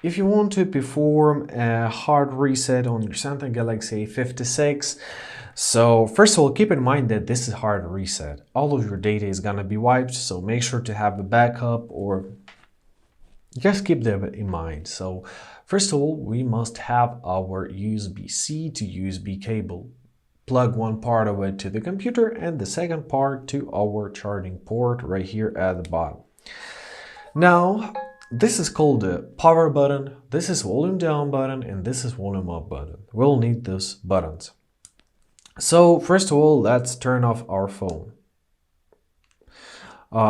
If you want to perform a hard reset on your Samsung Galaxy A56, so first of all, keep in mind that this is hard reset. All of your data is gonna be wiped, so make sure to have a backup or just keep that in mind. So first of all, we must have our USB-C to USB cable. Plug one part of it to the computer and the second part to our charging port right here at the bottom. Now, this is called the power button, this is volume down button, and this is volume up button. We'll need those buttons. So first of all, let's turn off our phone.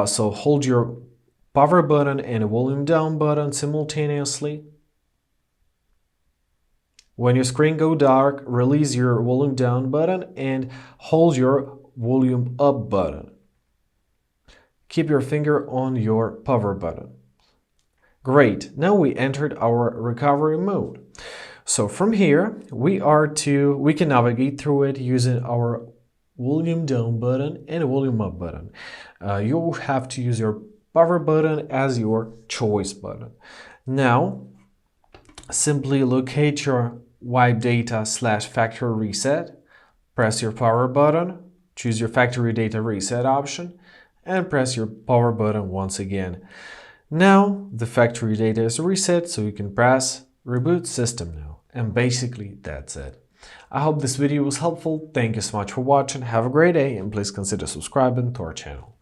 So hold your power button and volume down button simultaneously. When your screen goes dark, release your volume down button and hold your volume up button. Keep your finger on your power button. Great, now we entered our recovery mode. So from here, we can navigate through it using our volume down button and volume up button. You'll have to use your power button as your choice button. Now, simply locate your wipe data / factory reset, press your power button, choose your factory data reset option, and press your power button once again. Now the factory data is reset, so you can press reboot system now. And basically that's it. I hope this video was helpful. Thank you so much for watching. Have a great day and please consider subscribing to our channel.